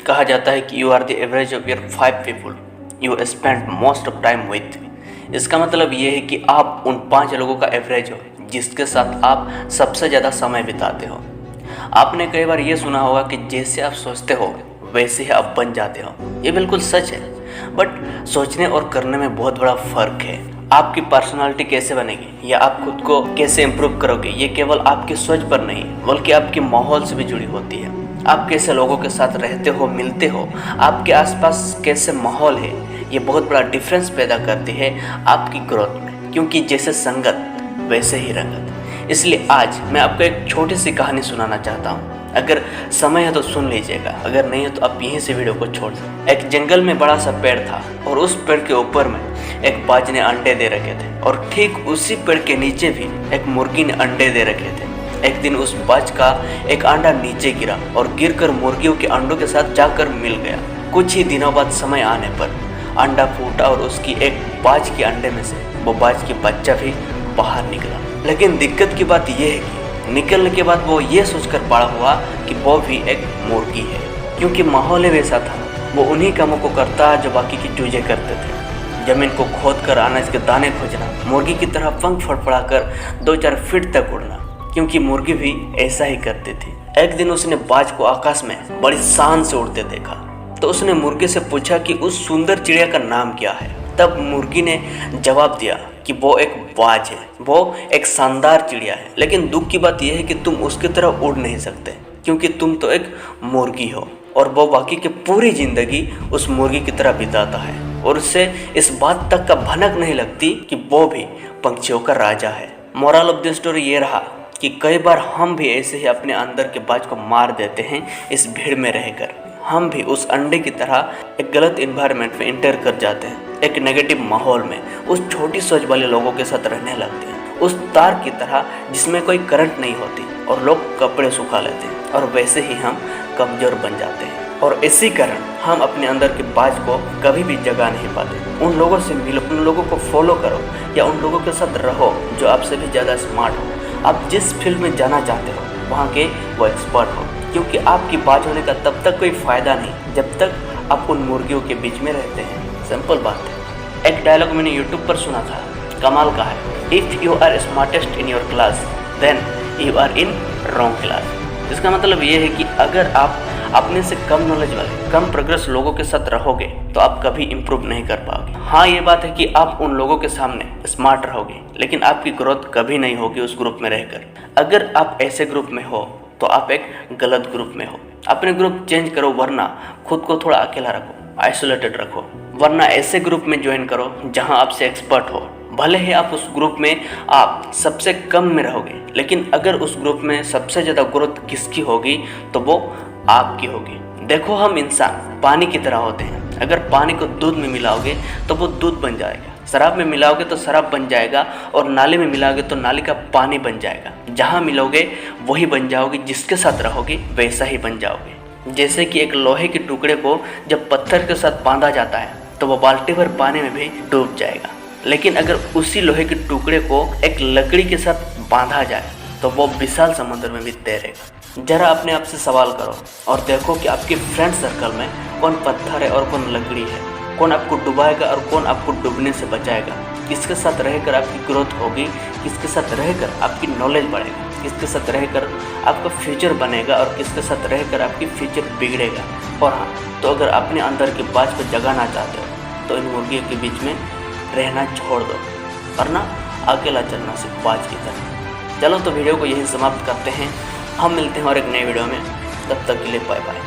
कहा जाता है कि you are the average of your 5 people you spend most of time with. इसका मतलब ये है कि आप उन 5 लोगों का एवरेज हो जिसके साथ आप सबसे ज़्यादा समय बिताते हो। आपने कई बार ये सुना होगा कि जैसे आप सोचते हो वैसे ही आप बन जाते हो। ये बिल्कुल सच है, बट सोचने और करने में बहुत बड़ा फ़र्क है। आपकी पर्सनालिटी कैसे बनेगी या आप खुद को कैसे इम्प्रूव करोगे, ये केवल आपकी सोच पर नहीं बल्कि आपके माहौल से भी जुड़ी होती है। आप कैसे लोगों के साथ रहते हो, मिलते हो, आपके आसपास कैसे माहौल है, ये बहुत बड़ा डिफरेंस पैदा करती है आपकी ग्रोथ में। क्योंकि जैसे संगत वैसे ही रंगत। इसलिए आज मैं आपको एक छोटी सी कहानी सुनाना चाहता हूँ। अगर समय है तो सुन लीजिएगा, अगर नहीं है तो आप यहीं से वीडियो को छोड़ दें। एक जंगल में बड़ा सा पेड़ था और उस पेड़ के ऊपर में एक बाज ने अंडे दे रखे थे और ठीक उसी पेड़ के नीचे भी एक मुर्गी ने अंडे दे रखे थे। एक दिन उस बाज का एक अंडा नीचे गिरा और गिरकर मुर्गियों के अंडों के साथ जाकर मिल गया। कुछ ही दिनों बाद समय आने पर अंडा फूटा और उसकी एक बाज के अंडे में से वो बाज की बच्चा भी बाहर निकला। लेकिन दिक्कत की बात यह है कि निकलने के बाद वो ये सोचकर बड़ा हुआ कि वो भी एक मुर्गी है, क्योंकि माहौल ही वैसा था। वो उन्हीं कामों को करता जो बाकी की चूजे करते थे। जमीन को खोद कर अनाज के दाने खोजना, मुर्गी की तरह पंख फड़फड़ाकर 2-4 फीट तक उड़ना, क्योंकि मुर्गी भी ऐसा ही करती थी। एक दिन उसने बाज को आकाश में बड़ी शान से उड़ते देखा, तो उसने मुर्गी से पूछा कि उस सुंदर चिड़िया का नाम क्या है। तब मुर्गी ने जवाब दिया कि वो एक बाज है, वो एक शानदार चिड़िया है, लेकिन दुख की बात यह है कि तुम उसकी तरह उड़ नहीं सकते क्योंकि तुम तो एक मुर्गी हो। और वो बाकी की पूरी जिंदगी उस मुर्गी की तरह बिताता है और उससे इस बात तक का भनक नहीं लगती कि वो भी पंछियों का राजा है। मोरल ऑफ द स्टोरी ये रहा कि कई बार हम भी ऐसे ही अपने अंदर के बाज को मार देते हैं इस भीड़ में रहकर। हम भी उस अंडे की तरह एक गलत इन्वायरमेंट में इंटर कर जाते हैं, एक नेगेटिव माहौल में उस छोटी सोच वाले लोगों के साथ रहने लगते हैं, उस तार की तरह जिसमें कोई करंट नहीं होती और लोग कपड़े सुखा लेते हैं, और वैसे ही हम कमज़ोर बन जाते हैं। और इसी कारण हम अपने अंदर के बाज को कभी भी जगा नहीं पाते। उन लोगों से मिलो, उन लोगों को फॉलो करो या उन लोगों के साथ रहो जो आपसे भी ज़्यादा स्मार्ट हो। आप जिस फील्ड में जाना चाहते हो वहाँ के वो एक्सपर्ट हो, क्योंकि आपकी बाज होने का तब तक कोई फ़ायदा नहीं जब तक आप उन मुर्गियों के बीच में रहते हैं। सिंपल बात है। एक डायलॉग मैंने यूट्यूब पर सुना था, कमाल का है, if you are smartest in your class then you are in wrong class. इसका मतलब ये है कि अगर आप अपने से कम नॉलेज वाले, कम प्रोग्रेस लोगों के साथ रहोगे तो आप कभी इम्प्रूव नहीं कर पाओगे। हाँ, ये बात है कि आप उन लोगों के सामने स्मार्ट रहोगे, लेकिन आपकी ग्रोथ कभी नहीं होगी उस ग्रुप में रहकर। अगर आप ऐसे ग्रुप में हो तो आप एक गलत ग्रुप में हो। अपने ग्रुप चेंज करो, वरना खुद को थोड़ा अकेला रखो, आइसोलेटेड रखो। वरना ऐसे ग्रुप में ज्वाइन करो जहां आपसे एक्सपर्ट हो। भले ही आप उस ग्रुप में आप सबसे कम में रहोगे, लेकिन अगर उस ग्रुप में सबसे ज़्यादा ग्रोथ किसकी होगी तो वो आपकी होगी। देखो, हम इंसान पानी की तरह होते हैं। अगर पानी को दूध में मिलाओगे तो वो दूध बन जाएगा, शराब में मिलाओगे तो शराब बन जाएगा, और नाली में मिलाओगे तो नाली का पानी बन जाएगा। जहाँ मिलोगे वही बन जाओगे, जिसके साथ रहोगे वैसा ही बन जाओगे। जैसे कि एक लोहे के टुकड़े को जब पत्थर के साथ बांधा जाता है तो वो बाल्टी भर पानी में भी डूब जाएगा, लेकिन अगर उसी लोहे के टुकड़े को एक लकड़ी के साथ बांधा जाए तो वो विशाल समुद्र में भी तैरेगा। जरा अपने आप से सवाल करो और देखो कि आपके फ्रेंड सर्कल में कौन पत्थर है और कौन लकड़ी है, कौन आपको डुबाएगा और कौन आपको डूबने से बचाएगा। किसके साथ रहकर आपकी ग्रोथ होगी, किसके साथ रहकर आपकी नॉलेज बढ़ेगा, किसके साथ रहकर आपका फ्यूचर बनेगा और किसके साथ रहकर आपकी फ्यूचर बिगड़ेगा। और हाँ, तो अगर अपने अंदर के बाज को जगाना चाहते हो तो इन मुर्गियों के बीच में रहना छोड़ दो, वरना अकेला चलना सिर्फ बाज की तरह। चलो, तो वीडियो को यहीं समाप्त करते हैं। हम मिलते हैं और एक नए वीडियो में। तब तक के लिए बाय बाय।